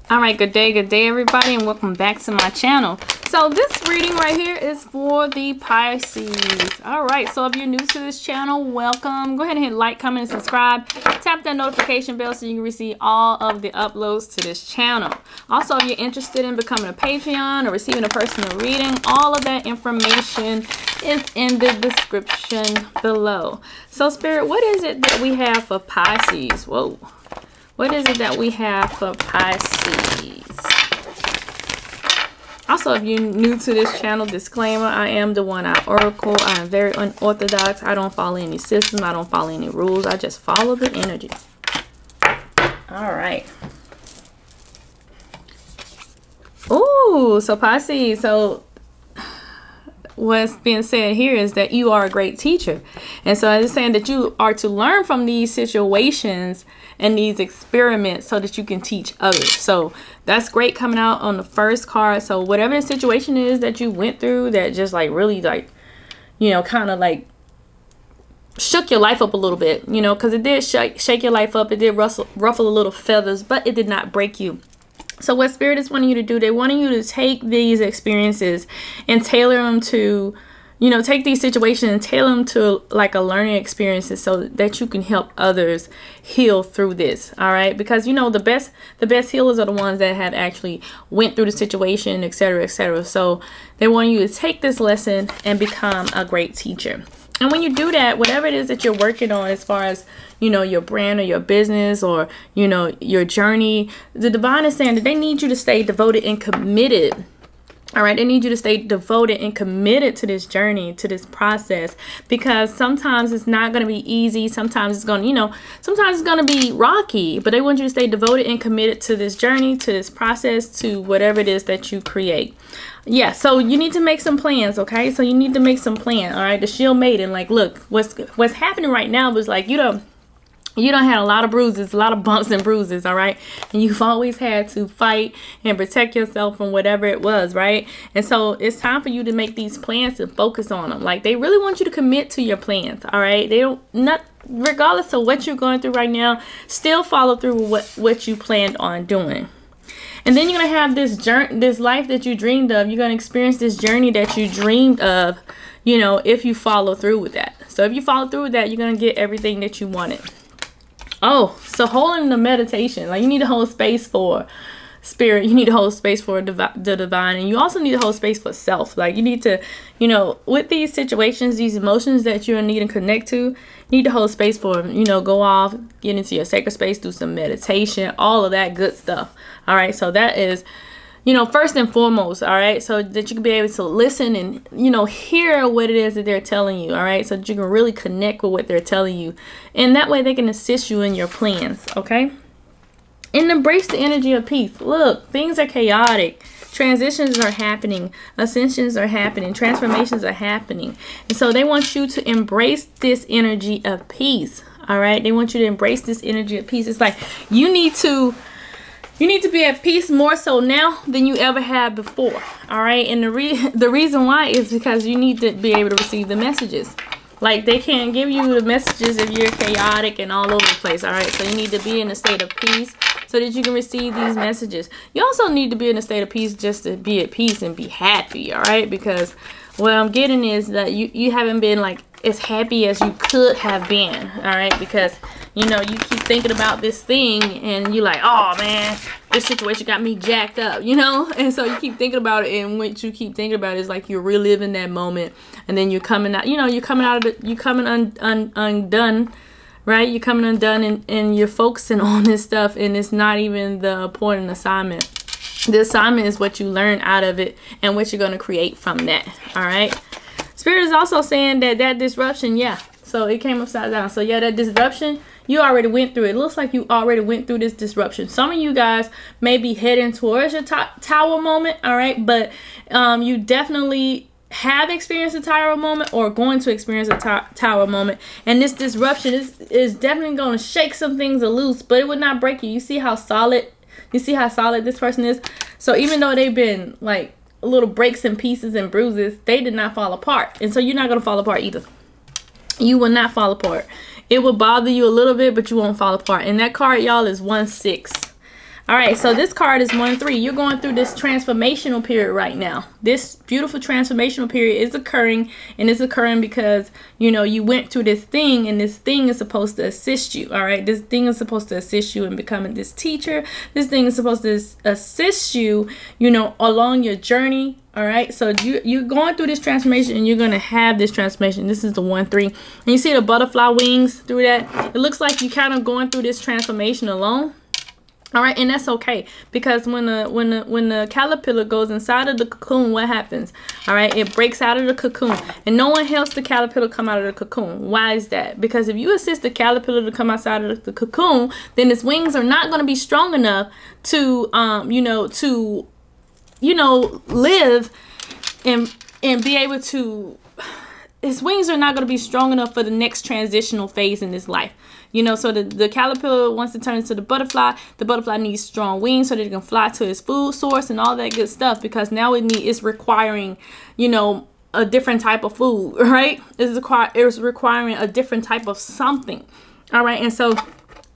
All right, good day everybody, and welcome back to my channel. So this reading right here is for the Pisces. All right, so if you're new to this channel, welcome. Go ahead and hit like, comment, and subscribe. Tap that notification bell so you can receive all of the uploads to this channel. Also, if you're interested in becoming a Patreon or receiving a personal reading, all of that information is in the description below. So Spirit, what is it that we have for Pisces? Whoa. What is it that we have for Pisces? Also, if you're new to this channel, disclaimer, I am the one-eye oracle. I am very unorthodox. I don't follow any system. I don't follow any rules. I just follow the energy. All right. Ooh, so Pisces. So what's being said here is that you are a great teacher. And so it's saying that you are to learn from these situations and these experiments so that you can teach others. So that's great coming out on the first card. So whatever the situation is that you went through that just like really like, you know, kind of like shook your life up a little bit, you know, because it did shake your life up. It did ruffle a little feathers, but it did not break you. So what Spirit is wanting you to do, they wanting you to take these experiences and tailor them to, you know, take these situations and tailor them to like a learning experiences so that you can help others heal through this. All right. Because, you know, the best healers are the ones that have actually went through the situation, etc., etc. So they want you to take this lesson and become a great teacher. And when you do that, whatever it is that you're working on as far as, you know, your brand or your business or, you know, your journey, the divine is saying that they need you to stay devoted and committed. All right, they need you to stay devoted and committed to this journey, to this process, because sometimes it's not going to be easy. Sometimes it's going to, you know, sometimes it's going to be rocky, but they want you to stay devoted and committed to this journey, to this process, to whatever it is that you create. Yeah, so you need to make some plans, okay? So you need to make some plan, all right? The Shield Maiden, like, look, what's happening right now was like, you don't have a lot of bruises, a lot of bumps and bruises, all right? And you've always had to fight and protect yourself from whatever it was, right? And so it's time for you to make these plans and focus on them. Like, they really want you to commit to your plans, all right? They don't, not regardless of what you're going through right now, still follow through with what you planned on doing. And then you're going to have this journey, this life that you dreamed of. You're going to experience this journey that you dreamed of, you know, if you follow through with that. So if you follow through with that, you're going to get everything that you wanted. Oh, so holding the meditation, like you need to hold space for Spirit. You need to hold space for the divine. And you also need to hold space for self. Like you need to, you know, with these situations, these emotions that you're needing to connect to, you need to hold space for them. You know, go off, get into your sacred space, do some meditation, all of that good stuff. All right. So that is, you know, first and foremost, all right, so that you can be able to listen and, you know, hear what it is that they're telling you, all right, so that you can really connect with what they're telling you. And that way they can assist you in your plans, okay? And embrace the energy of peace. Look, things are chaotic. Transitions are happening. Ascensions are happening. Transformations are happening. And so they want you to embrace this energy of peace, all right? They want you to embrace this energy of peace. It's like you need to be at peace more so now than you ever had before, all right? And the reason why is because you need to be able to receive the messages. Like, they can't give you the messages if you're chaotic and all over the place, all right? So you need to be in a state of peace so that you can receive these messages. You also need to be in a state of peace just to be at peace and be happy, all right? Because what I'm getting is that you haven't been, like, as happy as you could have been, all right? Because, you know, you keep thinking about this thing and you're like, oh man, this situation got me jacked up, you know? And so you keep thinking about it, and what you keep thinking about is like you're reliving that moment, and then you're coming out, you know, you're coming out of it, you're coming undone, right? You're coming undone, and you're focusing on this stuff, and it's not even the important assignment. The assignment is what you learn out of it and what you're going to create from that, all right? Spirit is also saying that disruption, yeah, so it came upside down. So yeah, that disruption, you already went through it. It looks like you already went through this disruption. Some of you guys may be heading towards your tower moment, all right? But you definitely have experienced a tower moment or going to experience a tower moment. And this disruption is definitely going to shake some things loose, but it would not break you. You see how solid this person is? So even though they've been like little breaks and pieces and bruises, they did not fall apart. And so you're not going to fall apart either. You will not fall apart. It will bother you a little bit, but you won't fall apart. And that card, y'all, is 1-6. All right, so this card is 1-3. You're going through this transformational period right now. This beautiful transformational period is occurring, and it's occurring because, you know, you went through this thing, and this thing is supposed to assist you. All right, this thing is supposed to assist you in becoming this teacher. This thing is supposed to assist you, you know, along your journey. All right, so you're going through this transformation, and you're going to have this transformation. This is the 1-3. And you see the butterfly wings through that? It looks like you're kind of going through this transformation alone. All right, and that's okay, because when the caterpillar goes inside of the cocoon, what happens? All right, it breaks out of the cocoon, and no one helps the caterpillar come out of the cocoon. Why is that? Because if you assist the caterpillar to come outside of the cocoon, then its wings are not going to be strong enough to live and be able to. His wings are not going to be strong enough for the next transitional phase in his life. You know, so the caterpillar wants to turn into the butterfly needs strong wings so that it can fly to its food source and all that good stuff, because now it's requiring, you know, a different type of food, right? It's requiring a different type of something. All right, and so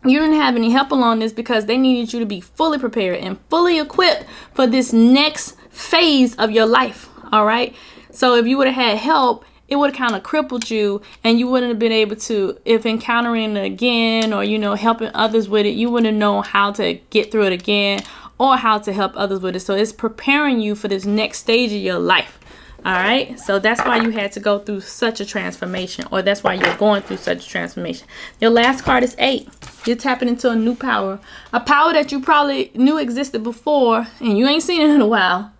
you didn't have any help along this because they needed you to be fully prepared and fully equipped for this next phase of your life. All right, so if you would have had help, it would have kind of crippled you, and you wouldn't have been able to, if encountering it again, or, you know, helping others with it, you wouldn't know how to get through it again or how to help others with it. So it's preparing you for this next stage of your life. All right, so that's why you had to go through such a transformation, or that's why you're going through such a transformation. Your last card is 8. You're tapping into a new power, a power that you probably knew existed before and you ain't seen it in a while.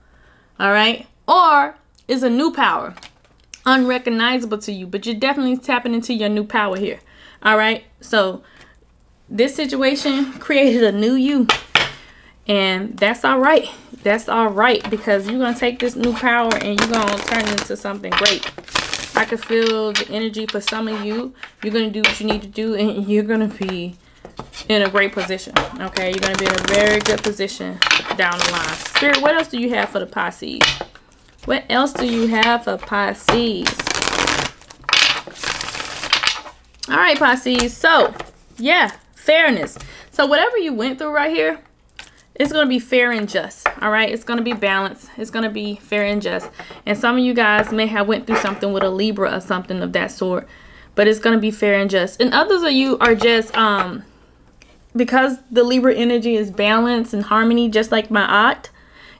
All right, or is a new power, unrecognizable to you, but you're definitely tapping into your new power here. All right, so this situation created a new you, and that's all right. That's all right, because you're gonna take this new power and you're gonna turn it into something great. I can feel the energy for some of you. You're gonna do what you need to do, and you're gonna be in a great position. Okay, you're gonna be in a very good position down the line. Spirit, what else do you have for the Pisces? What else do you have for Pisces? All right, Pisces. So, yeah, fairness. So whatever you went through right here, it's going to be fair and just. All right, it's going to be balanced. It's going to be fair and just. And some of you guys may have went through something with a Libra or something of that sort, but it's going to be fair and just. And others of you are just because the Libra energy is balance and harmony, just like my aunt,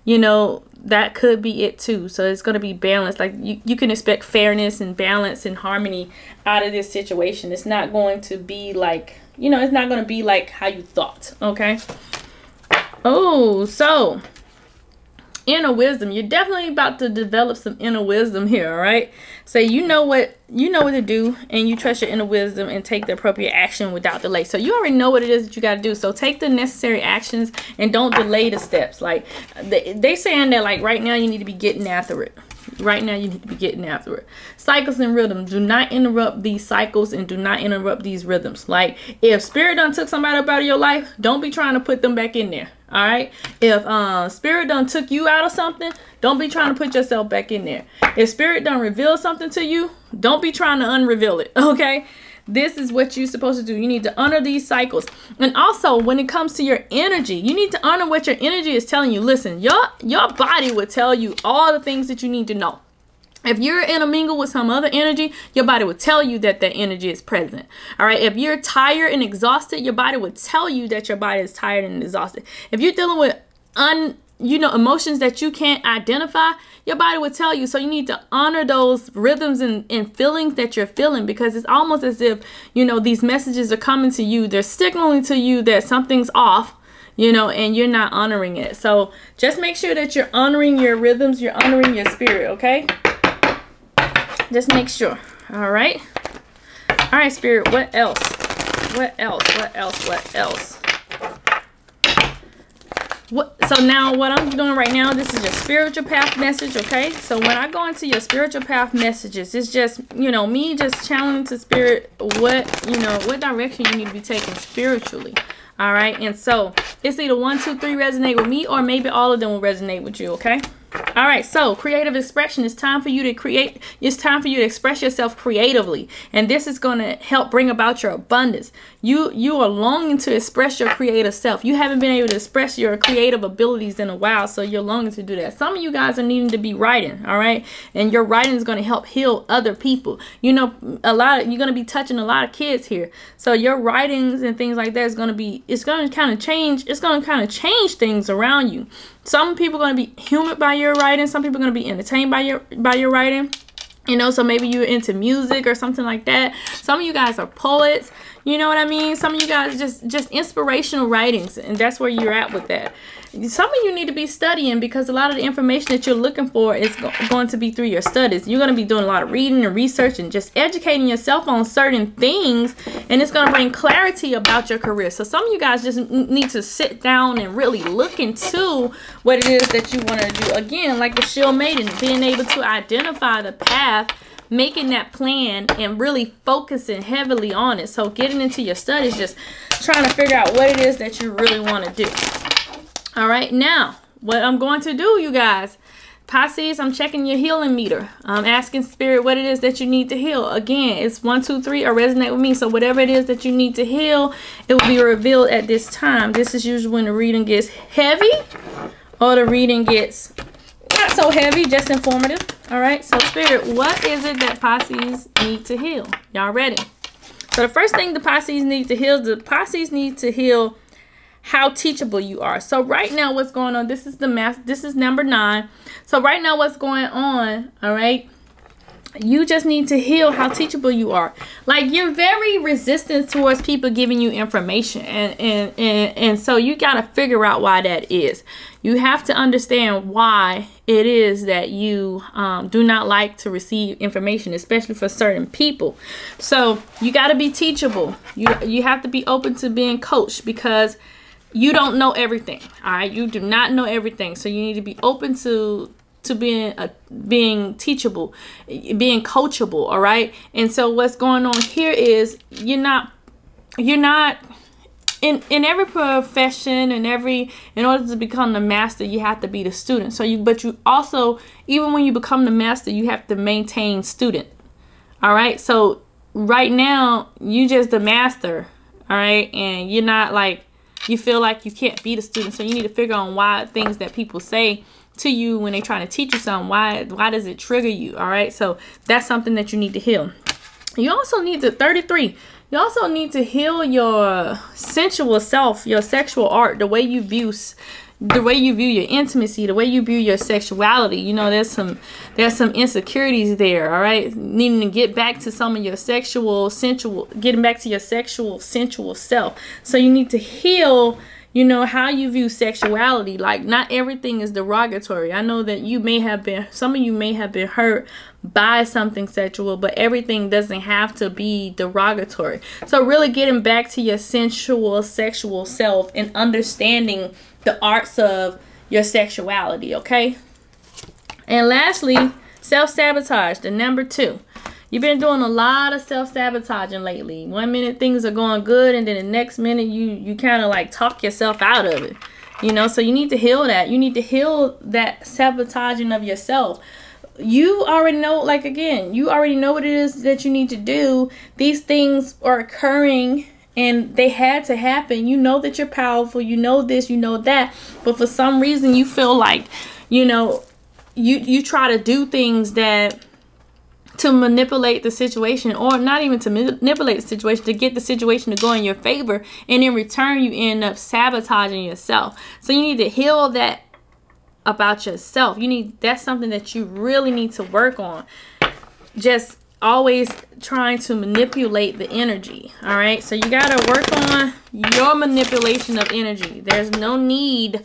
you know, that could be it too. So it's going to be balanced. Like you can expect fairness and balance and harmony out of this situation. It's not going to be like, you know, it's not going to be like how you thought. Okay. Oh, so inner wisdom. You're definitely about to develop some inner wisdom here. All right. So you know what to do, and you trust your inner wisdom and take the appropriate action without delay. So you already know what it is that you got to do. So take the necessary actions and don't delay the steps. Like they saying that, like, right now you need to be getting after it. Right now you need to be getting after it. Cycles and rhythms. Do not interrupt these cycles and do not interrupt these rhythms. Like, if spirit done took somebody up out of your life, don't be trying to put them back in there. All right. If spirit done took you out of something, don't be trying to put yourself back in there. If spirit done reveal something to you, don't be trying to unreveal it. Okay. This is what you're supposed to do. You need to honor these cycles. And also, when it comes to your energy, you need to honor what your energy is telling you. Listen, your body will tell you all the things that you need to know. If you're in a mingle with some other energy, your body will tell you that that energy is present. All right. If you're tired and exhausted, your body will tell you that your body is tired and exhausted. If you're dealing with emotions that you can't identify, your body will tell you. So you need to honor those rhythms and feelings that you're feeling, because it's almost as if, you know, these messages are coming to you. They're signaling to you that something's off, you know, and you're not honoring it. So just make sure that you're honoring your rhythms. You're honoring your spirit. Okay. Just make sure. All right. All right, spirit. What else? What else? What else? What else? So now what I'm doing right now, this is your spiritual path message. Okay. So when I go into your spiritual path messages, it's just, you know, me just challenging to spirit what direction you need to be taking spiritually. All right. And so it's either 1, 2, 3 resonate with me, or maybe all of them will resonate with you. Okay. All right, so creative expression. It's time for you to create. It's time for you to express yourself creatively, and this is going to help bring about your abundance. You are longing to express your creative self. You haven't been able to express your creative abilities in a while, so you're longing to do that. Some of you guys are needing to be writing, all right, and your writing is going to help heal other people. You know, you're going to be touching a lot of kids here, so your writings and things like that is going to be. It's going to kind of change. It's going to kind of change things around you. Some people are going to be humored by your writing. Some people are going to be entertained by your writing. You know, so maybe you're into music or something like that. Some of you guys are poets. You know what I mean? Some of you guys just inspirational writings, and that's where you're at with that. Some of you need to be studying, because a lot of the information that you're looking for is going to be through your studies. You're going to be doing a lot of reading and research and just educating yourself on certain things, and it's going to bring clarity about your career. So some of you guys just need to sit down and really look into what it is that you want to do. Again, like the Shield Maiden, being able to identify the path, making that plan, and really focusing heavily on it. So getting into your studies, just trying to figure out what it is that you really want to do. All right, now what I'm going to do, you guys, Pisces, I'm checking your healing meter. I'm asking Spirit what it is that you need to heal. Again, it's 1, 2, 3 or resonate with me. So whatever it is that you need to heal, it will be revealed at this time. This is usually when the reading gets heavy or the reading gets not so heavy, just informative. All right, so Spirit, what is it that Pisces need to heal? Y'all ready? So the first thing the Pisces need to heal, how teachable you are. So right now what's going on, this is the math, this is number 9. So right now what's going on, all right, you just need to heal how teachable you are. Like, you're very resistant towards people giving you information, and so you got to figure out why that is. You have to understand why it is that you do not like to receive information, especially for certain people. So you got to be teachable. You have to be open to being coached, because you don't know everything. All right, you do not know everything. So you need to be open to being teachable, being coachable. All right. And so what's going on here is you're not in every profession, in order to become the master, you have to be the student. So but you also, even when you become the master, you have to maintain student. All right. So right now you just the master. All right. And you're not, like, you feel like you can't be the student. So you need to figure out why things that people say to you when they trying to teach you something, why does it trigger you? All right, so that's something that you need to heal. You also need to 33. You also need to heal your sensual self, your sexual art, the way you view your intimacy, the way you view your sexuality. You know, there's some insecurities there. All right, needing to get back to some of your getting back to your sexual sensual self. So you need to heal, you know, how you view sexuality. Like, not everything is derogatory. I know that some of you may have been hurt by something sexual, but everything doesn't have to be derogatory. So really getting back to your sensual sexual self and understanding the arts of your sexuality, okay? And lastly, self-sabotage, the number 2. You've been doing a lot of self-sabotaging lately. 1 minute things are going good, and then the next minute you kind of like talk yourself out of it. You know, so you need to heal that. You need to heal that sabotaging of yourself. You already know, like, again, you already know what it is that you need to do. These things are occurring, and they had to happen. You know that you're powerful. You know this, you know that. But for some reason, you feel like, you know, you try to do things to manipulate the situation, or not even to manipulate the situation, to get the situation to go in your favor, and in return you end up sabotaging yourself. So you need to heal that about yourself. That's something that you really need to work on. Just always trying to manipulate the energy. All right, so you got to work on your manipulation of energy. There's no need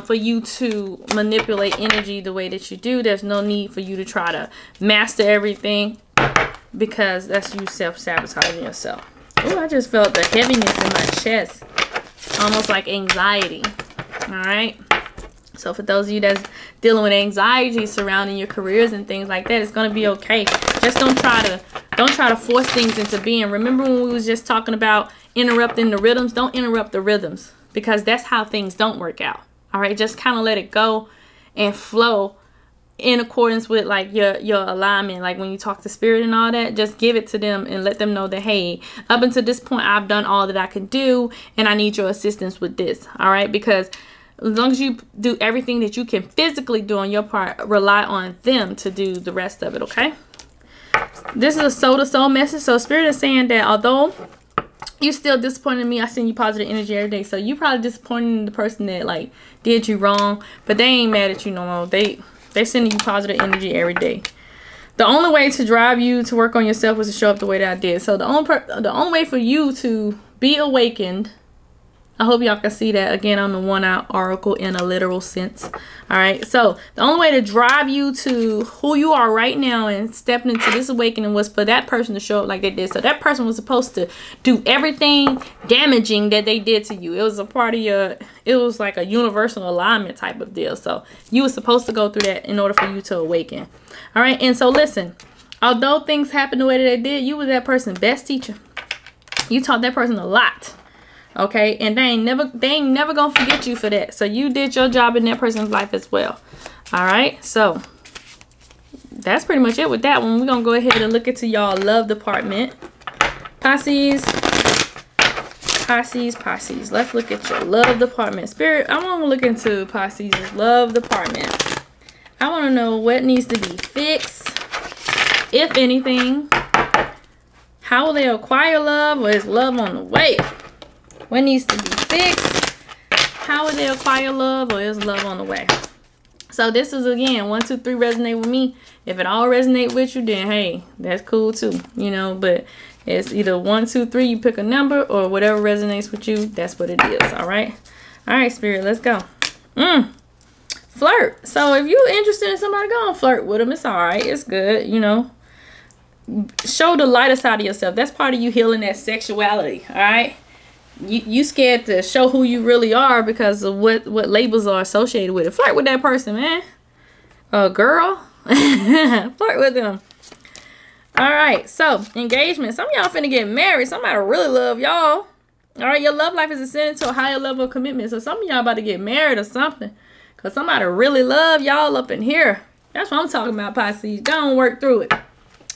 for you to manipulate energy the way that you do. There's no need for you to try to master everything, because that's you self-sabotaging yourself. Oh, I just felt the heaviness in my chest, almost like anxiety. All right, so for those of you that's dealing with anxiety surrounding your careers and things like that, it's going to be okay. Just don't try to force things into being. Remember when we was just talking about interrupting the rhythms? Don't interrupt the rhythms, because that's how things don't work out. All right, just kind of let it go and flow in accordance with like your alignment. Like when you talk to spirit and all that, just give it to them and let them know that, hey, up until this point I've done all that I can do and I need your assistance with this. All right, because as long as you do everything that you can physically do on your part, rely on them to do the rest of it. Okay, this is a soul to soul message. So spirit is saying that although you still disappointed me, I send you positive energy every day. So you probably disappointed the person that like did you wrong, but they ain't mad at you no more. They're sending you positive energy every day. The only way to drive you to work on yourself was to show up the way that I did. So the only way for you to be awakened, I hope y'all can see that again on the one-out oracle in a literal sense. All right. So the only way to drive you to who you are right now and stepping into this awakening was for that person to show up like they did. So that person was supposed to do everything damaging that they did to you. It was a part of it was like a universal alignment type of deal. So you were supposed to go through that in order for you to awaken. All right. And so listen, although things happened the way that they did, you were that person's best teacher. You taught that person a lot. Okay, and they ain't never gonna forget you for that. So you did your job in that person's life as well. All right, so that's pretty much it with that one. We're gonna go ahead and look into y'all love department. Pisces. Let's look at your love department. Spirit, I want to look into Pisces' love department. I want to know what needs to be fixed, if anything. How will they acquire love, or is love on the way? What needs to be fixed? How will they acquire love, or is love on the way? So this is again 1, 2, 3 resonate with me. If it all resonate with you, then hey, that's cool too, you know. But it's either 1, 2, 3. You pick a number, or whatever resonates with you. That's what it is. All right, spirit. Let's go. Flirt. So if you're interested in somebody, go and flirt with them. It's all right. It's good. You know. Show the lighter side of yourself. That's part of you healing that sexuality. All right. You scared to show who you really are because of what labels are associated with it. Flirt with that person, man. Girl. Flirt with them. All right. So, engagement. Some of y'all finna get married. Somebody really love y'all. All right. Your love life is ascending to a higher level of commitment. So, some of y'all about to get married or something. Because somebody really love y'all up in here. That's what I'm talking about, Pisces. Go and work through it.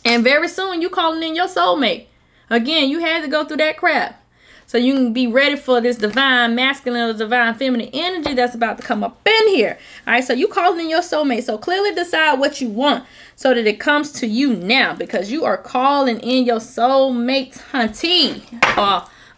And very soon, you calling in your soulmate. Again, you had to go through that crap. So you can be ready for this divine masculine or divine feminine energy that's about to come up in here. All right, so you calling in your soulmate. So clearly decide what you want so that it comes to you now, because you are calling in your soulmate, hunty,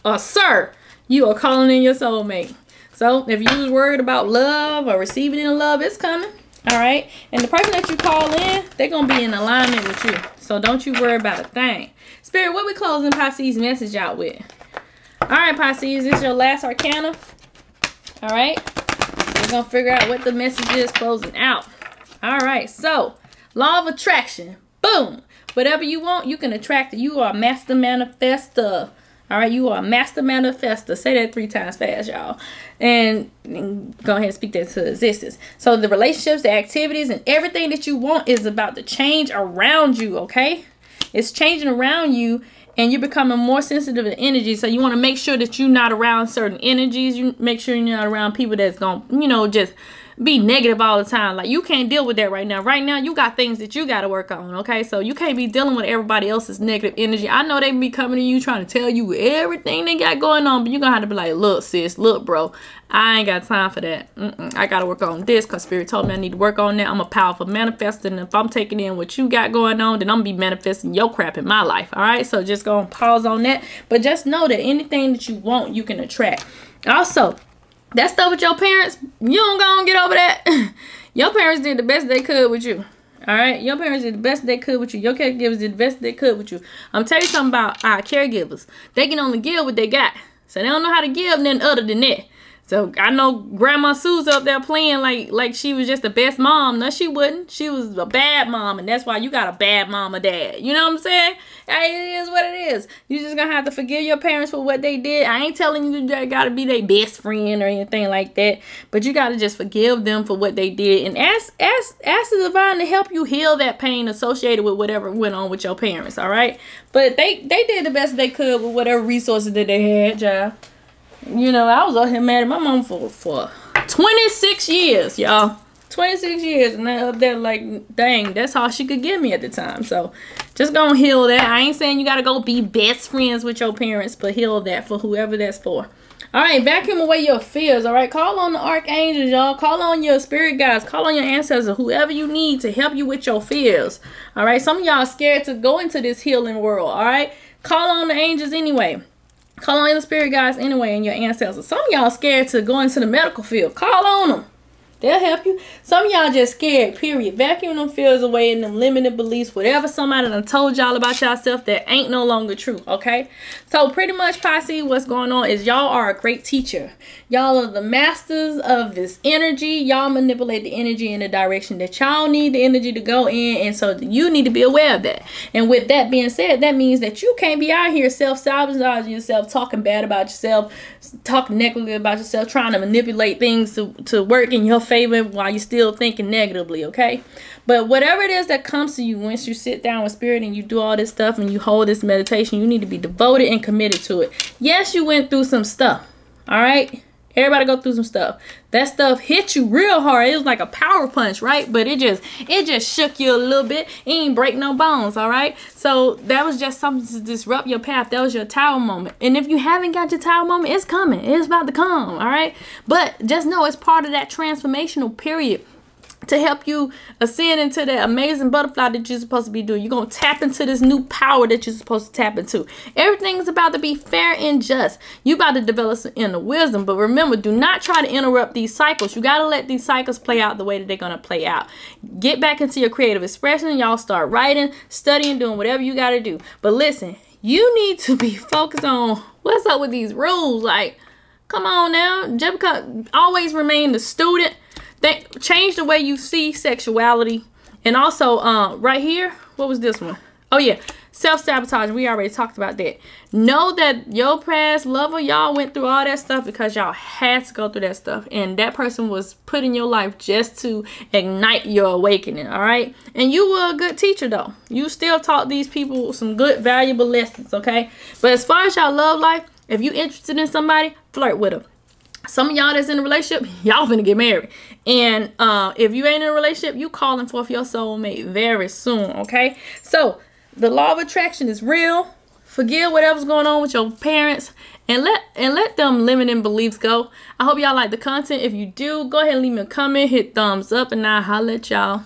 or sir. You are calling in your soulmate. So if you was worried about love or receiving in love, it's coming. All right, and the person that you call in, they're going to be in alignment with you. So don't you worry about a thing. Spirit, what we closing Pisces message out with? All right, Pisces, this is your last arcana. All right, we're going to figure out what the message is closing out. All right, so law of attraction. Boom. Whatever you want, you can attract it. You are a master manifester. All right, you are a master manifester. Say that 3 times fast, y'all. And go ahead and speak that to existence. So the relationships, the activities, and everything that you want is about to change around you, okay? It's changing around you, and you're becoming more sensitive to energy. So you want to make sure that you're not around certain energies. You make sure you're not around people that's going to, you know, just be negative all the time. Like, you can't deal with that right now. Right now, you got things that you got to work on, okay? So you can't be dealing with everybody else's negative energy. I know they be coming to you trying to tell you everything they got going on, but you're going to have to be like, look, sis, look, bro, I ain't got time for that. I got to work on this because Spirit told me I need to work on that. I'm a powerful manifester, and if I'm taking in what you got going on, then I'm going to be manifesting your crap in my life, all right? So just go and pause on that. But just know that anything that you want, you can attract. Also, that stuff with your parents, you don't go and get over that. Your parents did the best they could with you. All right? Your parents did the best they could with you. Your caregivers did the best they could with you. I'm telling you something about our caregivers. They can only give what they got. So they don't know how to give nothing other than that. So I know Grandma Sue's up there playing like she was just the best mom. No, she wouldn't. She was a bad mom, and that's why you got a bad mom or dad. You know what I'm saying? It is what it is. You just gonna have to forgive your parents for what they did. I ain't telling you that gotta be their best friend or anything like that, but you gotta just forgive them for what they did and ask the divine to help you heal that pain associated with whatever went on with your parents. All right, but they did the best they could with whatever resources that they had, y'all. You know, I was out here mad at my mom for 26 years, y'all. 26 years, and they're up there like, dang, that's all she could give me at the time. So just gonna heal that. I ain't saying you gotta go be best friends with your parents, but heal that for whoever that's for. All right, vacuum away your fears. All right, call on the archangels, y'all. Call on your spirit guides. Call on your ancestors, whoever you need to help you with your fears. All right, some of y'all are scared to go into this healing world. All right, call on the angels anyway. Call on your spirit guides anyway and your ancestors. Some of y'all scared to go into the medical field. Call on them. They'll help you. Some of y'all just scared, period. Vacuum them fears away and them limited beliefs. Whatever somebody done told y'all about yourself that ain't no longer true, okay? So pretty much, Pisces, what's going on is y'all are a great teacher. Y'all are the masters of this energy. Y'all manipulate the energy in the direction that y'all need the energy to go in. And so you need to be aware of that. And with that being said, that means that you can't be out here self-sabotaging yourself, talking bad about yourself, talking negatively about yourself, trying to manipulate things to work in your favor while you're still thinking negatively, okay? But whatever it is that comes to you once you sit down with spirit and you do all this stuff and you hold this meditation, you need to be devoted and committed to it. Yes, you went through some stuff, all right? Everybody go through some stuff. That stuff hit you real hard. It was like a power punch, right? But it just shook you a little bit. It ain't break no bones, all right? So that was just something to disrupt your path. That was your tower moment. And if you haven't got your tower moment, it's coming. It's about to come, all right? But just know it's part of that transformational period to help you ascend into that amazing butterfly that you're supposed to be doing. You're going to tap into this new power that you're supposed to tap into. Everything's about to be fair and just. You about to develop some inner wisdom. But remember, do not try to interrupt these cycles. You got to let these cycles play out the way that they're going to play out. Get back into your creative expression. Y'all start writing, studying, doing whatever you got to do. But listen, you need to be focused on what's up with these rules. Like, come on now. Just because, always remain the student. Change the way you see sexuality. And also right here, what was this one? Oh yeah, self-sabotage. We already talked about that. Know that your past lover, y'all went through all that stuff because y'all had to go through that stuff, and that person was put in your life just to ignite your awakening. All right, and you were a good teacher though. You still taught these people some good valuable lessons, okay? But as far as y'all love life, if you interested in somebody, flirt with them. Some of y'all that's in a relationship, y'all finna get married. And if you ain't in a relationship, you calling forth your soulmate very soon, okay? So the law of attraction is real. Forgive whatever's going on with your parents and let them limiting beliefs go. I hope y'all like the content. If you do, go ahead and leave me a comment, hit thumbs up, and I'll holler at y'all.